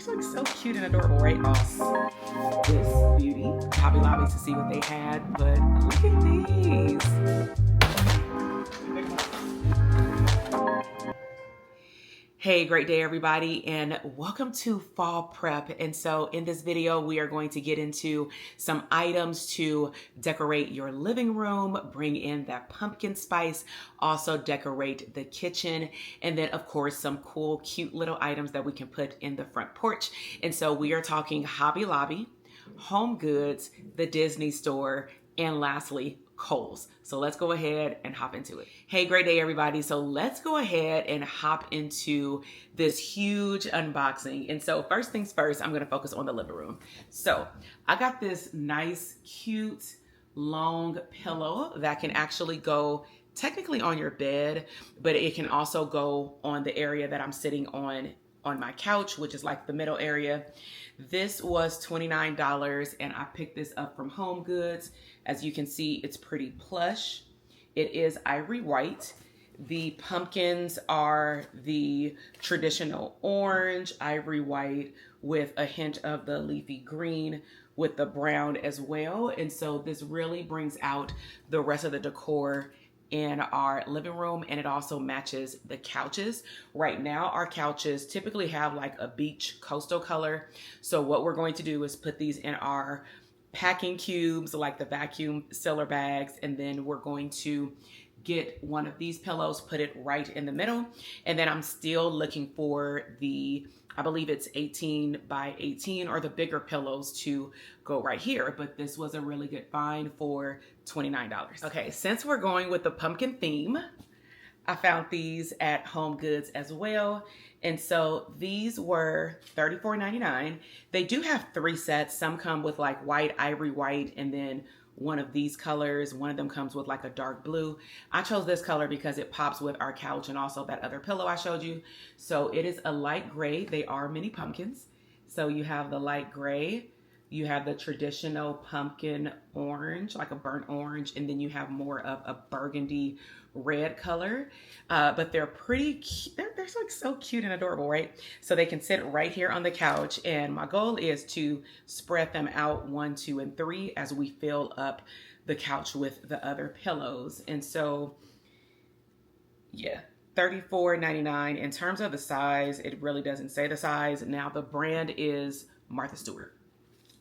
These look so cute and adorable, right? This beauty, Hobby Lobby to see what they had, but look at these. Hey, great day everybody, and welcome to fall prep. And so in this video, we are going to get into some items to decorate your living room, bring in that pumpkin spice, also decorate the kitchen, and then of course some cool, cute little items that we can put in the front porch. And so we are talking Hobby Lobby, HomeGoods, the Disney store, and lastly, Kohl's. So let's go ahead and hop into it. Hey, great day everybody. So let's go ahead and hop into this huge unboxing. And so first things first, I'm gonna focus on the living room. So I got this nice, cute, long pillow that can actually go technically on your bed, but it can also go on the area that I'm sitting on my couch, which is like the middle area. This was $29 and I picked this up from HomeGoods. As you can see, it's pretty plush. It is ivory white. The pumpkins are the traditional orange, ivory white with a hint of the leafy green with the brown as well. And so this really brings out the rest of the decor in our living room, and it also matches the couches. Right now our couches typically have like a beach coastal color, so what we're going to do is put these in our packing cubes, like the vacuum sealer bags, and then we're going to get one of these pillows, put it right in the middle, and then I'm still looking for the, I believe it's 18 by 18 or the bigger pillows to go right here, but this was a really good find for $29. Okay, since we're going with the pumpkin theme, I found these at HomeGoods as well. And so these were $34.99. They do have 3 sets. Some come with like white, ivory white, and then one of these colors. One of them comes with like a dark blue. I chose this color because it pops with our couch and also that other pillow I showed you. So it is a light gray. They are mini pumpkins. So you have the light gray, you have the traditional pumpkin orange, like a burnt orange, and then you have more of a burgundy red color. But they're pretty cute. They're like so cute and adorable, right? So they can sit right here on the couch, and my goal is to spread them out 1, 2, and 3 as we fill up the couch with the other pillows. And so yeah, $34.99. In terms of the size, it really doesn't say the size. Now the brand is Martha Stewart.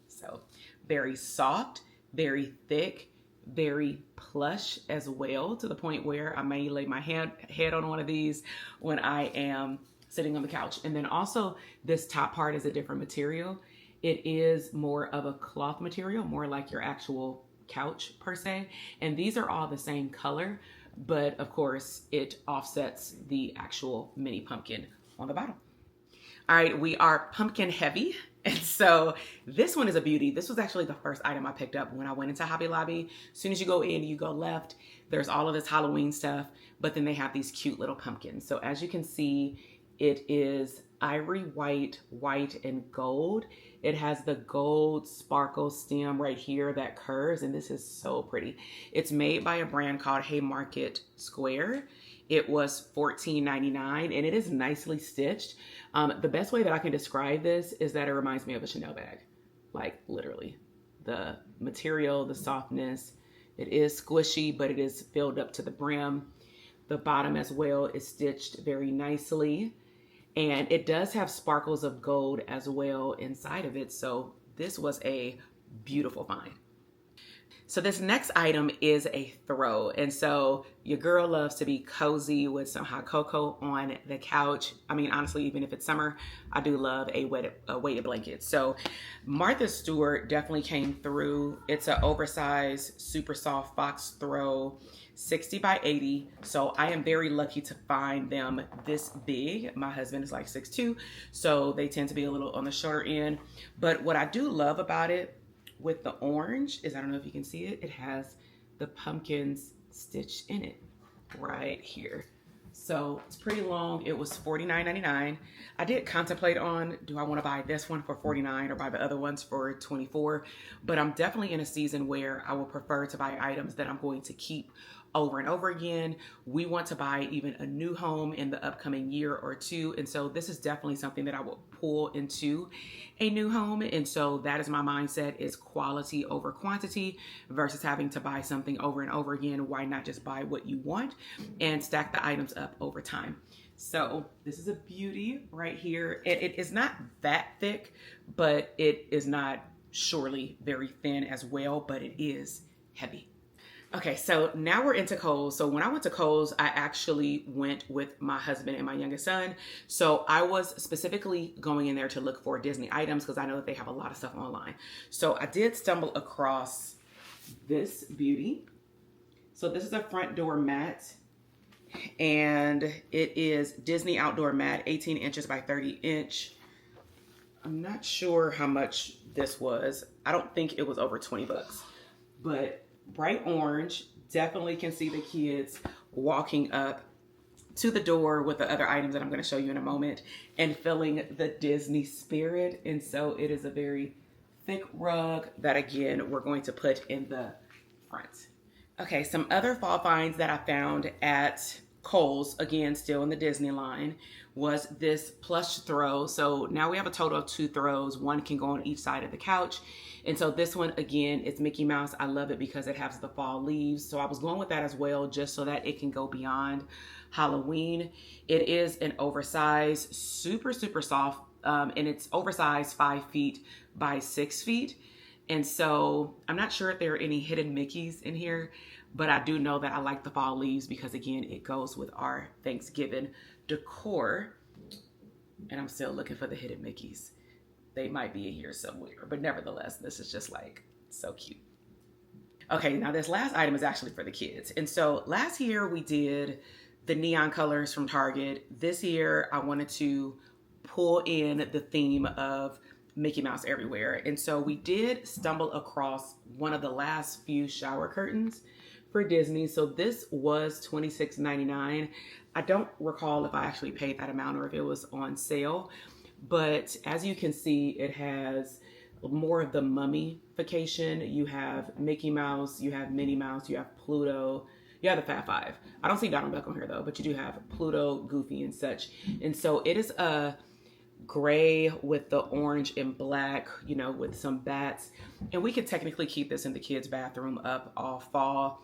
So very soft, very thick, very plush as well, to the point where I may lay my head on one of these when I am sitting on the couch. And then also this top part is a different material. It is more of a cloth material, more like your actual couch per se. And these are all the same color, but of course it offsets the actual mini pumpkin on the bottom. All right, we are pumpkin heavy. And so this one is a beauty. This was actually the first item I picked up when I went into Hobby Lobby. As soon as you go in, you go left, there's all of this Halloween stuff, but then they have these cute little pumpkins. So as you can see, it is ivory white, white, and gold. It has the gold sparkle stem right here that curves, and this is so pretty. It's made by a brand called Haymarket Square. It was $14.99 and it is nicely stitched. The best way that I can describe this is that it reminds me of a Chanel bag. Like literally. The material, the softness, it is squishy, but it is filled up to the brim. The bottom as well is stitched very nicely. And it does have sparkles of gold as well inside of it. So this was a beautiful find. So this next item is a throw. And so your girl loves to be cozy with some hot cocoa on the couch. I mean, honestly, even if it's summer, I do love a weighted blanket. So Martha Stewart definitely came through. It's an oversized, super soft box throw, 60 by 80. So I am very lucky to find them this big. My husband is like 6'2", so they tend to be a little on the shorter end. But what I do love about it with the orange is, I don't know if you can see it, it has the pumpkins stitched in it right here. So it's pretty long. It was $49.99. I did contemplate on, do I want to buy this one for $49 or buy the other ones for $24? But I'm definitely in a season where I will prefer to buy items that I'm going to keep over and over again. We want to buy even a new home in the upcoming year or two. And so this is definitely something that I will pull into a new home. And so that is my mindset, is quality over quantity versus having to buy something over and over again. Why not just buy what you want and stack the items up over time? So this is a beauty right here. It is not that thick, but it is not surely very thin as well, but it is heavy. Okay, so now we're into Kohl's. So when I went to Kohl's, I actually went with my husband and my youngest son. So I was specifically going in there to look for Disney items because I know that they have a lot of stuff online. So I did stumble across this beauty. So this is a front door mat, and it is Disney outdoor mat, 18 inches by 30 inch. I'm not sure how much this was. I don't think it was over 20 bucks, but bright orange. Definitely can see the kids walking up to the door with the other items that I'm going to show you in a moment and feeling the Disney spirit. And so it is a very thick rug that, again, we're going to put in the front. Okay, some other fall finds that I found at Kohl's, again, still in the Disney line, was this plush throw. So now we have a total of 2 throws. One can go on each side of the couch. And so this one, again, it's Mickey Mouse. I love it because it has the fall leaves. So I was going with that as well, just so that it can go beyond Halloween. It is an oversized, super, super soft, and it's oversized 5 feet by 6 feet. And so I'm not sure if there are any hidden Mickeys in here, but I do know that I like the fall leaves because, again, it goes with our Thanksgiving decor. And I'm still looking for the hidden Mickeys. They might be in here somewhere, but nevertheless, this is just like so cute. Okay, now this last item is actually for the kids. And so last year we did the neon colors from Target. This year I wanted to pull in the theme of Mickey Mouse everywhere. And so we did stumble across one of the last few shower curtains for Disney. So this was $26.99. I don't recall if I actually paid that amount or if it was on sale, but as you can see, it has more of the mummification. You have Mickey Mouse, you have Minnie Mouse, you have Pluto, you have the Fat Five. I don't see Donald Duck on here though, but you do have Pluto, Goofy, and such. And so it is a gray with the orange and black, you know, with some bats. And we could technically keep this in the kids' bathroom up all fall.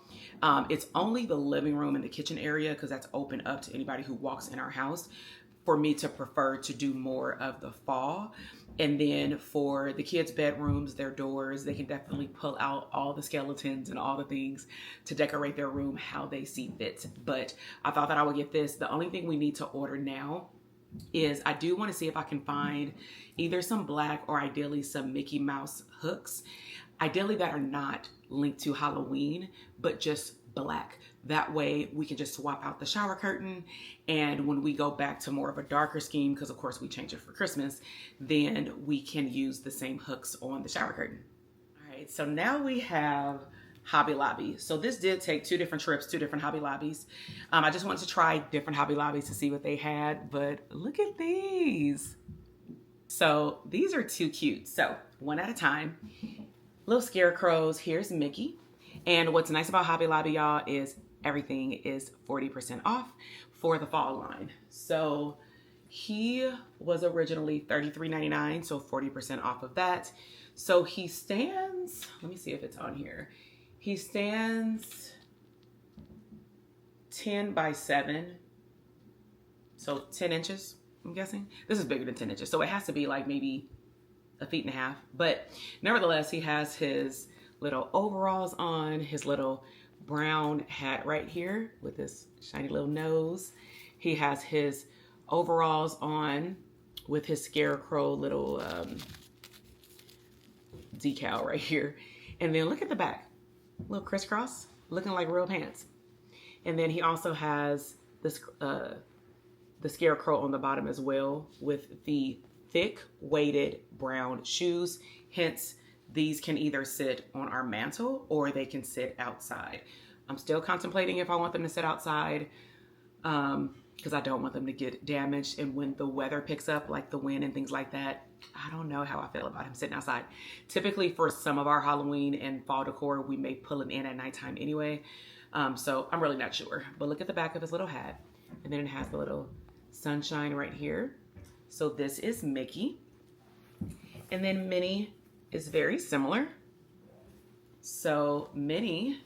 It's only the living room and the kitchen area because that's open up to anybody who walks in our house. For me to prefer to do more of the fall. And then for the kids' bedrooms, their doors, they can definitely pull out all the skeletons and all the things to decorate their room how they see fit. But I thought that I would get this. The only thing we need to order now is I do want to see if I can find either some black or ideally some Mickey Mouse hooks, ideally that are not linked to Halloween, but just black. That way we can just swap out the shower curtain, and when we go back to more of a darker scheme, because of course we change it for Christmas, then we can use the same hooks on the shower curtain. All right, so now we have Hobby Lobby. So this did take 2 different trips, 2 different Hobby Lobbies. I just wanted to try different Hobby Lobbies to see what they had, but look at these. So these are too cute. So one at a time. Little Scarecrows. Here's Mickey. And what's nice about Hobby Lobby, y'all, is everything is 40% off for the fall line. So he was originally $33.99, so 40% off of that. So he stands, let me see if it's on here. He stands 10 by 7, so 10 inches, I'm guessing. This is bigger than 10 inches, so it has to be like maybe 1.5 feet. But nevertheless, he has his little overalls on, his little brown hat right here with this shiny little nose. He has his overalls on with his Scarecrow little decal right here. And then look at the back. Little crisscross, looking like real pants. And then he also has this the Scarecrow on the bottom as well with the thick weighted brown shoes. Hence, these can either sit on our mantle or they can sit outside. I'm still contemplating if I want them to sit outside because I don't want them to get damaged. And when the weather picks up, like the wind and things like that, I don't know how I feel about him sitting outside. Typically for some of our Halloween and fall decor, we may pull him in at nighttime anyway. So I'm really not sure. But look at the back of his little hat. And then it has the little sunshine right here. So this is Mickey. And then Minnie is very similar. So Minnie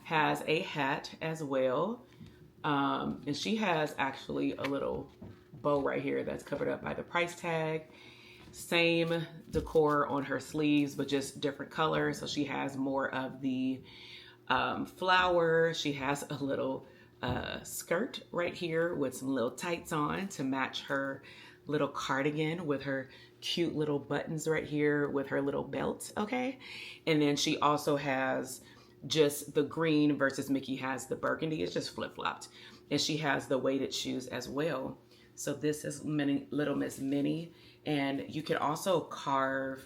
has a hat as well. And she has actually a little bow right here that's covered up by the price tag. Same decor on her sleeves, but just different colors. So she has more of the flower. She has a little skirt right here with some little tights on to match her little cardigan with her cute little buttons right here with her little belt, okay? And then she also has just the green versus Mickey has the burgundy. It's just flip-flopped. And she has the weighted shoes as well. So this is Little Miss Minnie. And you can also carve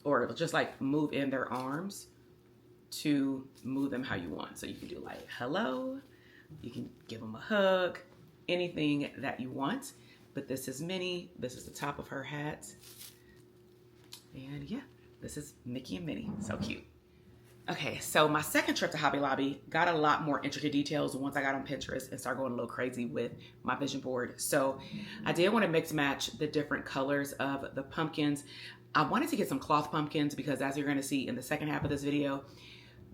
or just like move in their arms to move them how you want. So you can do like hello, you can give them a hug, anything that you want. But this is Minnie. This is the top of her hat. And yeah, this is Mickey and Minnie. So cute. Okay, so my second trip to Hobby Lobby got a lot more intricate details once I got on Pinterest and started going a little crazy with my vision board. So I did want to mix match the different colors of the pumpkins. I wanted to get some cloth pumpkins because, as you're going to see in the second half of this video,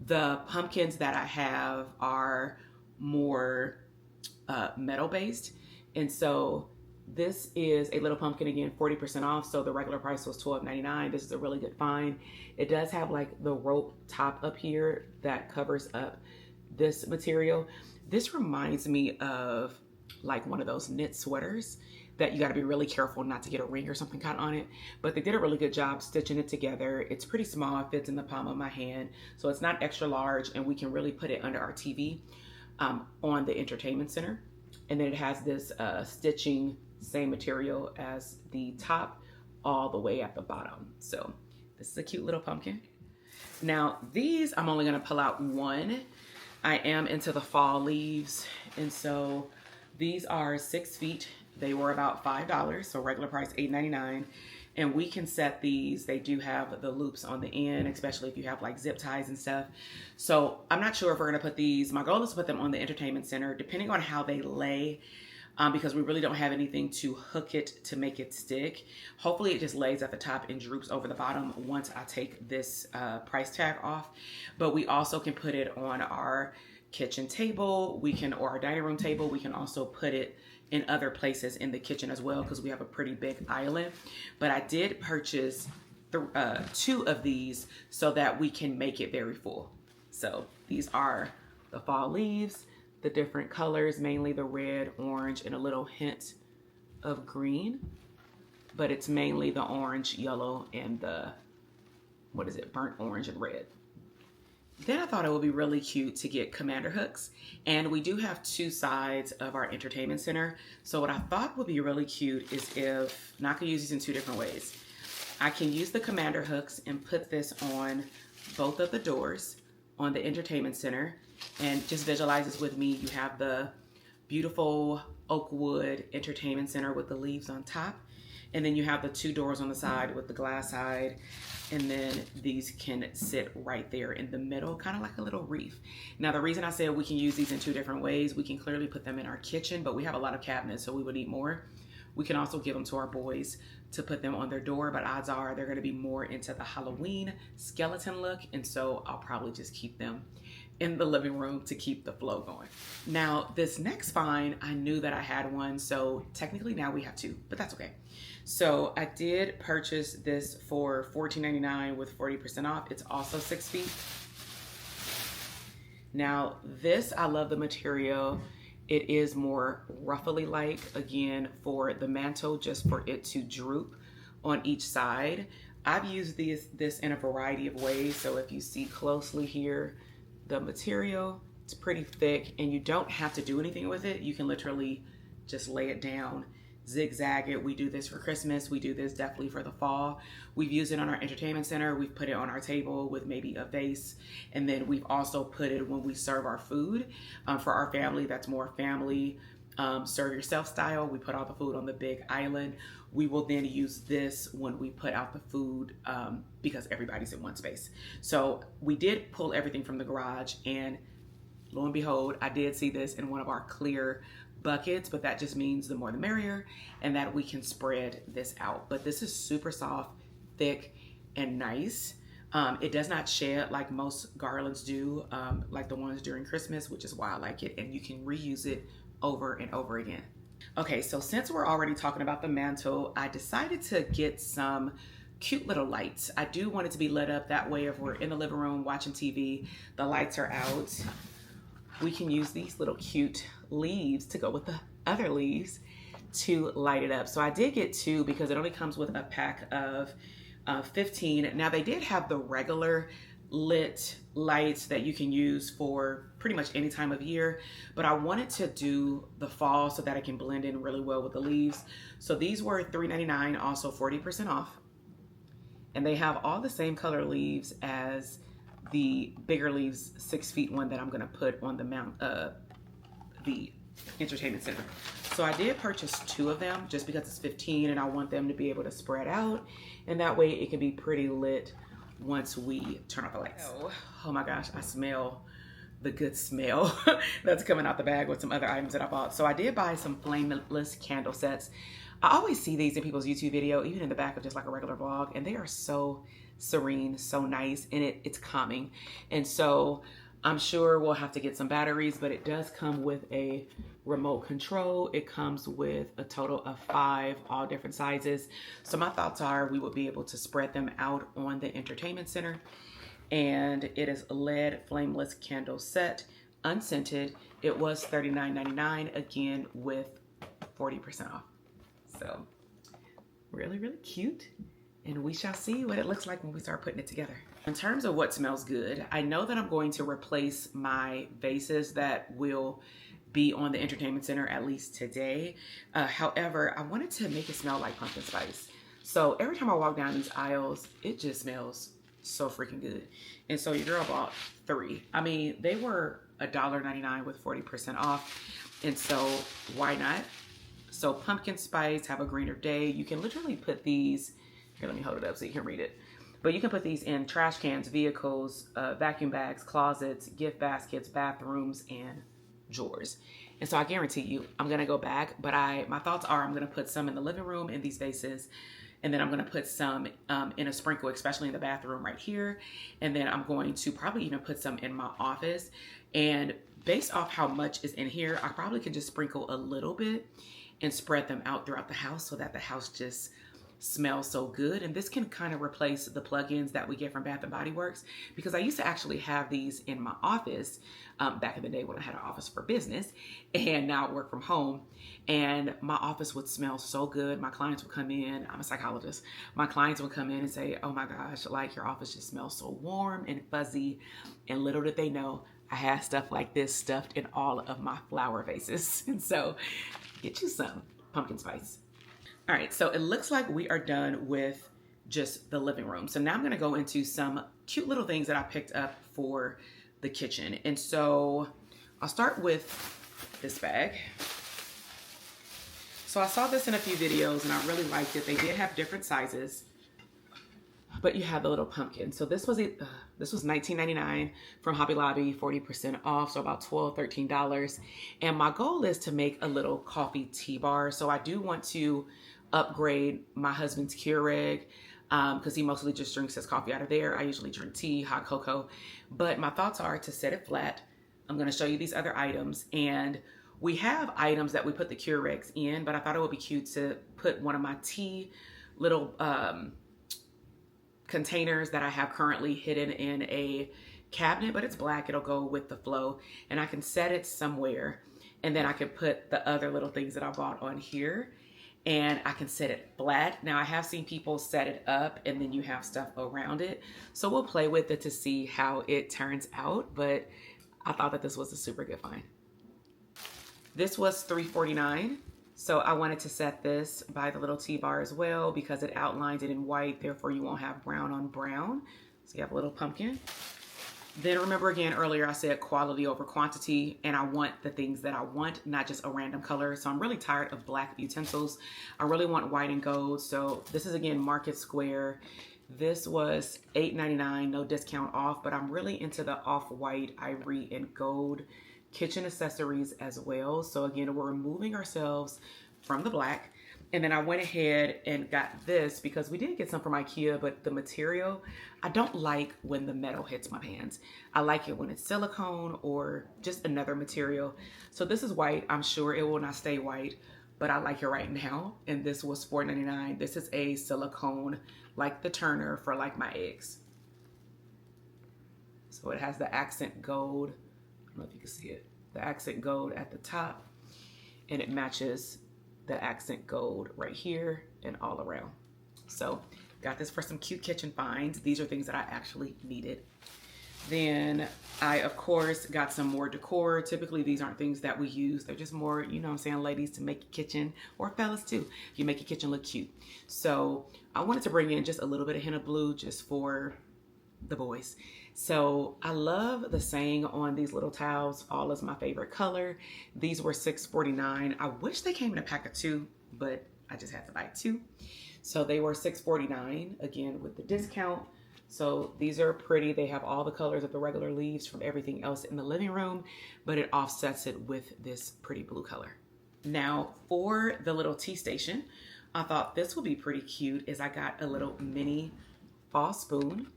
the pumpkins that I have are more metal based. And so this is a little pumpkin, again, 40% off. So the regular price was $12.99. This is a really good find. It does have like the rope top up here that covers up this material. This reminds me of like one of those knit sweaters that you got to be really careful not to get a ring or something caught on it. But they did a really good job stitching it together. It's pretty small. It fits in the palm of my hand. So it's not extra large, and we can really put it under our TV on the entertainment center. And then it has this stitching, same material as the top, all the way at the bottom. So this is a cute little pumpkin. Now these, I'm only gonna pull out one. I am into the fall leaves. And so these are 6 feet. They were about $5, so regular price $8.99. And we can set these, they do have the loops on the end, especially if you have like zip ties and stuff. So I'm not sure if we're gonna put these, my goal is to put them on the entertainment center, depending on how they lay, because we really don't have anything to hook it to make it stick. Hopefully it just lays at the top and droops over the bottom once I take this price tag off. But we also can put it on our kitchen table, or our dining room table. We can also put it in other places in the kitchen as well, because we have a pretty big island. But I did purchase 2 of these so that we can make it very full. So these are the fall leaves, the different colors, mainly the red, orange, and a little hint of green. But it's mainly the orange, yellow, and the, what is it, burnt orange and red. Then I thought it would be really cute to get commander hooks. And we do have 2 sides of our entertainment center. So what I thought would be really cute is if, and I can use these in 2 different ways. I can use the commander hooks and put this on both of the doors on the entertainment center. And just visualize this with me. You have the beautiful oak wood entertainment center with the leaves on top. And then you have the 2 doors on the side with the glass side. And then these can sit right there in the middle, kind of like a little reef. Now, the reason I said we can use these in 2 different ways, we can clearly put them in our kitchen, but we have a lot of cabinets, so we would need more. We can also give them to our boys to put them on their door, but odds are they're gonna be more into the Halloween skeleton look. And so I'll probably just keep them in the living room to keep the flow going. Now, this next find, I knew that I had one, so technically now we have 2, but that's okay. So I did purchase this for $14.99 with 40% off. It's also 6 feet. Now this, I love the material. It is more ruffly like, again, for the mantle, just for it to droop on each side. I've used this in a variety of ways. So if you see closely here, the material, it's pretty thick, and you don't have to do anything with it. You can literally just lay it down, zigzag it. We do this for Christmas. We do this definitely for the fall. We've used it on our entertainment center. We've put it on our table with maybe a vase. And then we've also put it when we serve our food. For our family, that's more family serve yourself style. We put all the food on the big island. We will then use this when we put out the food because everybody's in one space. So we did pull everything from the garage and lo and behold, I did see this in one of our clear buckets, but that just means the more the merrier, and that we can spread this out. But this is super soft, thick, and nice. It does not shed like most garlands do, like the ones during Christmas, which is why I like it, and you can reuse it over and over again. Okay, so since we're already talking about the mantle, I decided to get some cute little lights. I do want it to be lit up, that way if we're in the living room watching TV, the lights are out. We can use these little cute leaves to go with the other leaves to light it up. So I did get 2 because it only comes with a pack of 15. Now they did have the regular lit lights that you can use for pretty much any time of year, but I wanted to do the fall so that it can blend in really well with the leaves. So these were $3.99, also 40% off. And they have all the same color leaves as the bigger leaves 6 feet one that I'm gonna put on the entertainment center. So I did purchase 2 of them just because it's 15 and I want them to be able to spread out, and that way it can be pretty lit once we turn off the lights. Oh my gosh, I smell the good smell that's coming out the bag with some other items that I bought. So I did buy some Flameless candle sets. I always see these in people's YouTube video, even in the back of just like a regular vlog, and they are so serene, so nice, and it's calming. And so I'm sure we'll have to get some batteries, but it does come with a remote control. It comes with a total of 5, all different sizes. So my thoughts are we would be able to spread them out on the entertainment center. And it is a LED flameless candle set, unscented. It was $39.99, again with 40% off. So really, really cute. And we shall see what it looks like when we start putting it together. In terms of what smells good, I know that I'm going to replace my vases that will be on the entertainment center at least today. However, I wanted to make it smell like pumpkin spice. So every time I walk down these aisles, it just smells so freaking good. And so your girl bought 3. I mean, they were $1.99 with 40% off. And so why not? So pumpkin spice, have a greener day. You can literally put these, here, let me hold it up so you can read it. But you can put these in trash cans, vehicles, vacuum bags, closets, gift baskets, bathrooms, and drawers. And so I guarantee you, I'm gonna go back, but my thoughts are I'm gonna put some in the living room in these vases, and then I'm gonna put some in a sprinkle, especially in the bathroom right here. And then I'm going to probably even put some in my office. And based off how much is in here, I probably can just sprinkle a little bit and spread them out throughout the house so that the house just smells so good. And this can kind of replace the plugins that we get from Bath & Body Works, because I used to actually have these in my office back in the day when I had an office for business, and now I work from home, and my office would smell so good. My clients would come in, I'm a psychologist, my clients would come in and say, oh my gosh, like your office just smells so warm and fuzzy. And little did they know I had stuff like this stuffed in all of my flower vases. And so get you some pumpkin spice. All right, so it looks like we are done with just the living room. So now I'm gonna go into some cute little things that I picked up for the kitchen. And so I'll start with this bag. So I saw this in a few videos and I really liked it. They did have different sizes, but you have the little pumpkin. So this was $19.99 from Hobby Lobby, 40% off, so about $12, $13. And my goal is to make a little coffee tea bar. So I do want to upgrade my husband's Keurig because he mostly just drinks his coffee out of there. I usually drink tea, hot cocoa, but my thoughts are to set it flat. I'm gonna show you these other items, and we have items that we put the Keurigs in, but I thought it would be cute to put one of my tea little containers that I have currently hidden in a cabinet, but it's black, it'll go with the flow, and I can set it somewhere, and then I can put the other little things that I bought on here, and I can set it flat. Now I have seen people set it up and then you have stuff around it, so we'll play with it to see how it turns out, but I thought that this was a super good find. This was $3.49. So I wanted to set this by the little tea bar as well because it outlines it in white, therefore you won't have brown on brown. So you have a little pumpkin. Then remember again, earlier I said quality over quantity, and I want the things that I want, not just a random color. So I'm really tired of black utensils. I really want white and gold. So this is again Market Square. This was $8.99, no discount off, but I'm really into the off-white, ivory, and gold kitchen accessories as well. So again, we're removing ourselves from the black. And then I went ahead and got this because we did get some from IKEA, but the material, I don't like when the metal hits my hands. I like it when it's silicone or just another material. So this is white. I'm sure it will not stay white, but I like it right now. And this was $4.99. This is a silicone, like the turner for like my eggs. So it has the accent gold. I don't know if you can see it. The accent gold at the top, and it matches the accent gold right here and all around. So got this for some cute kitchen finds. These are things that I actually needed. Then I, of course, got some more decor. Typically, these aren't things that we use. They're just more, you know what I'm saying, ladies, to make your kitchen, or fellas too, you make your kitchen look cute. So I wanted to bring in just a little bit of hint of blue just for the boys. So I love the saying on these little towels, fall is my favorite color. These were $6.49. I wish they came in a pack of 2, but I just had to buy 2. So they were $6.49, again, with the discount. So these are pretty. They have all the colors of the regular leaves from everything else in the living room, but it offsets it with this pretty blue color. Now for the little tea station, I thought this would be pretty cute is I got a little mini fall spoon.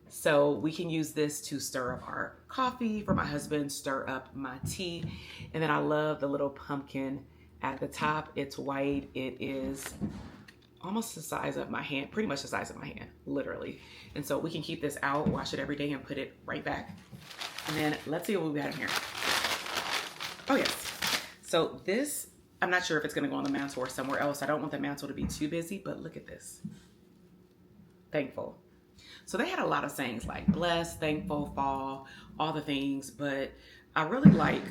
So we can use this to stir up our coffee for my husband, stir up my tea. And then I love the little pumpkin at the top. It's white. It is almost the size of my hand, pretty much the size of my hand, literally. And so we can keep this out, wash it every day, and put it right back. And then let's see what we got in here. Oh yes. So this, I'm not sure if it's gonna go on the mantle or somewhere else. I don't want the mantle to be too busy, but look at this. Thankful. So they had a lot of sayings like blessed, thankful, fall, all the things, but I really like,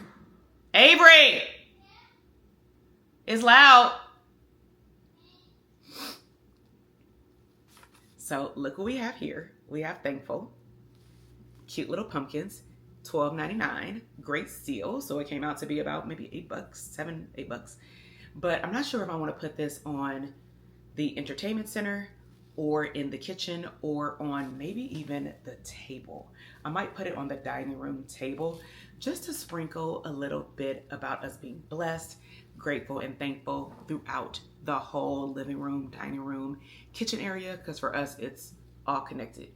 Avery, it's loud. So look what we have here. We have thankful, cute little pumpkins, $12.99, great steal. So it came out to be about maybe $8, $7, $8. But I'm not sure if I want to put this on the entertainment center or in the kitchen or on maybe even the table. I might put it on the dining room table just to sprinkle a little bit about us being blessed, grateful, and thankful throughout the whole living room, dining room, kitchen area, because for us, it's all connected.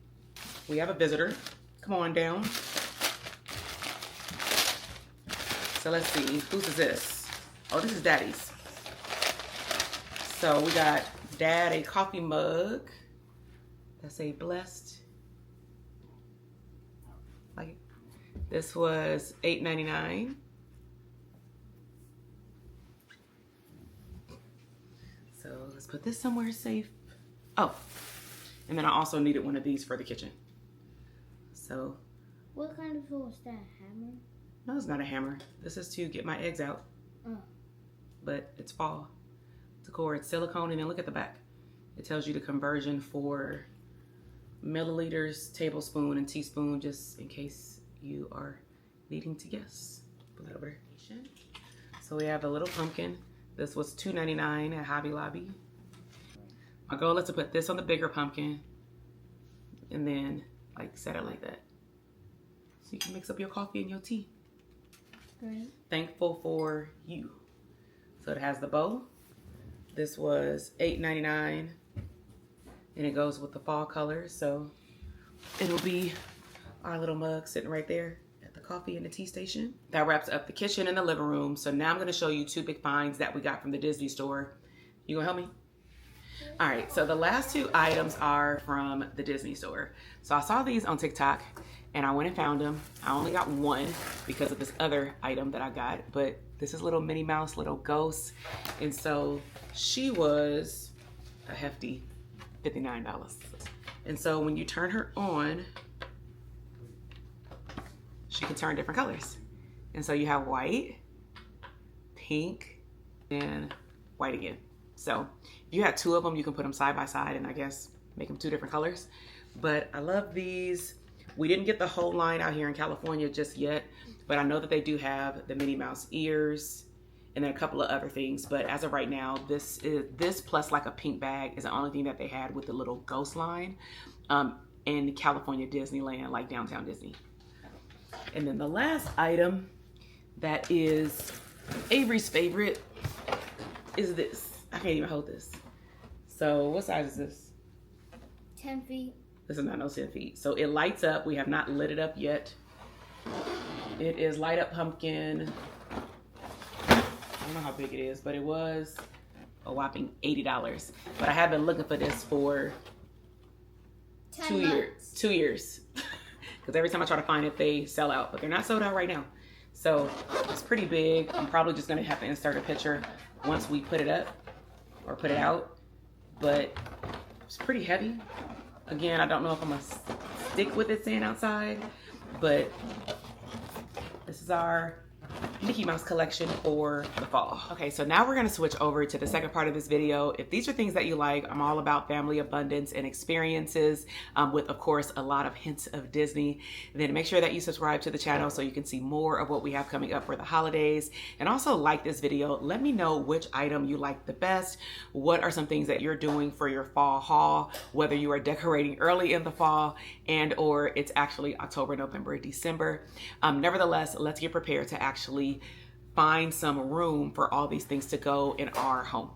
We have a visitor. Come on down. So let's see, whose is this? Oh, this is Daddy's. So we got Dad a coffee mug. That's a blessed. Like, this was $8.99. So let's put this somewhere safe. Oh, and then I also needed one of these for the kitchen. So. What kind of tool is that? Hammer? No, it's not a hammer. This is to get my eggs out. Oh. But it's fall. Decor, it's silicone, and then look at the back. It tells you the conversion for milliliters, tablespoon, and teaspoon, just in case you are needing to guess. Put that over there. So we have a little pumpkin. This was $2.99 at Hobby Lobby. My goal is to put this on the bigger pumpkin and then like set it like that. So you can mix up your coffee and your tea. Great. Thankful for you. So it has the bow. This was $8.99 and it goes with the fall colors. So it'll be our little mug sitting right there at the coffee and the tea station. That wraps up the kitchen and the living room. So now I'm gonna show you 2 big finds that we got from the Disney store. You gonna help me? All right, so the last 2 items are from the Disney store. So I saw these on TikTok and I went and found them. I only got one because of this other item that I got, but this is little Minnie Mouse, little ghost. And so she was a hefty $59. And so when you turn her on, she can turn different colors. And so you have white, pink, and white again. So if you have 2 of them, you can put them side by side and I guess make them 2 different colors. But I love these. We didn't get the whole line out here in California just yet, but I know that they do have the Minnie Mouse ears and then a couple of other things. But as of right now, this plus like a pink bag is the only thing that they had with the little ghost line in California Disneyland, like Downtown Disney. And then the last item that is Avery's favorite is this. I can't even hold this. So what size is this? 10 feet. This is not no 10 feet. So it lights up. We have not lit it up yet. It is light up pumpkin. I don't know how big it is, but it was a whopping $80. But I have been looking for this for 2 years. 2 years. Because every time I try to find it, they sell out. But they're not sold out right now. So it's pretty big. I'm probably just going to have to insert a picture once we put it up or put it out. But it's pretty heavy. Again, I don't know if I'm going to stick with it staying outside. But this is our Mickey Mouse collection for the fall. Okay, so now we're gonna switch over to the second part of this video. If these are things that you like, I'm all about family abundance and experiences with, of course, a lot of hints of Disney. Then make sure that you subscribe to the channel so you can see more of what we have coming up for the holidays. And also like this video. Let me know which item you like the best. What are some things that you're doing for your fall haul, whether you are decorating early in the fall and or it's actually October, November, December. Nevertheless, let's get prepared to actually find some room for all these things to go in our home.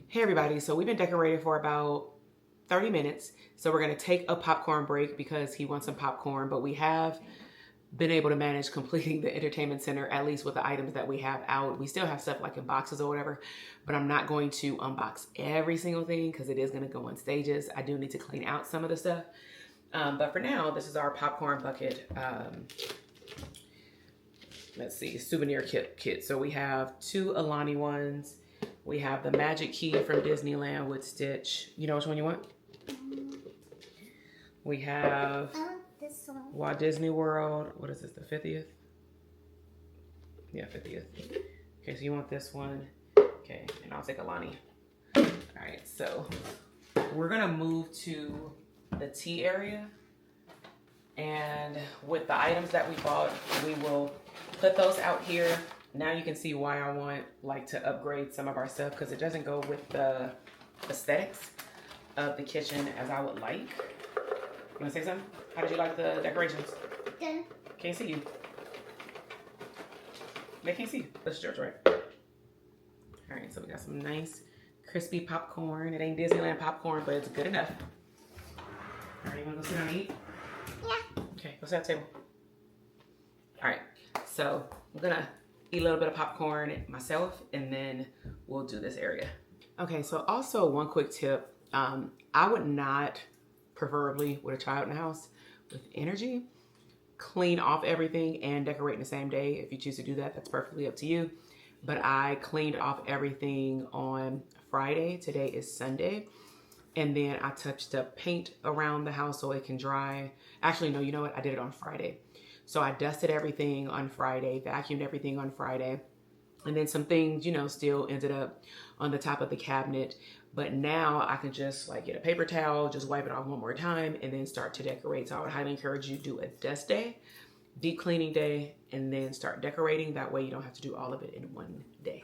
Hey everybody, so we've been decorating for about 30 minutes. So we're gonna take a popcorn break because he wants some popcorn, but we have been able to manage completing the entertainment center, at least with the items that we have out. We still have stuff like in boxes or whatever, but I'm not going to unbox every single thing because it is gonna go in stages. I do need to clean out some of the stuff. But for now, this is our popcorn bucket. Let's see, souvenir kit. So we have 2 Alani ones. We have the Magic Key from Disneyland with Stitch. You know which one you want? We have This one. Walt Disney World. What is this, the 50th? Yeah, 50th. Okay, so you want this one. Okay, and I'll take Alani. All right, so we're gonna move to the tea area. And with the items that we bought, we will put those out here. Now you can see why I want to upgrade some of our stuff because it doesn't go with the aesthetics of the kitchen as I would like. You want to say something? How did you like the decorations? Good. Can't see you. They can't see you. That's George, right? All right, so we got some nice crispy popcorn. It ain't Disneyland popcorn, but it's good enough. All right, you want to go sit down and eat? Yeah. Okay, go sit at the table. All right, so I'm gonna eat a little bit of popcorn myself, and then we'll do this area. Okay, so also one quick tip. I would not, preferably with a child in the house, with energy, clean off everything and decorate in the same day. If you choose to do that, that's perfectly up to you. But I cleaned off everything on Friday. Today is Sunday. And then I touched up paint around the house so it can dry. Actually, no, you know what? I did it on Friday. So I dusted everything on Friday, vacuumed everything on Friday. And then some things, you know, still ended up on the top of the cabinet. But now I can just like get a paper towel, just wipe it off one more time, and then start to decorate. So I would highly encourage you to do a dust day, deep cleaning day, and then start decorating. That way you don't have to do all of it in one day.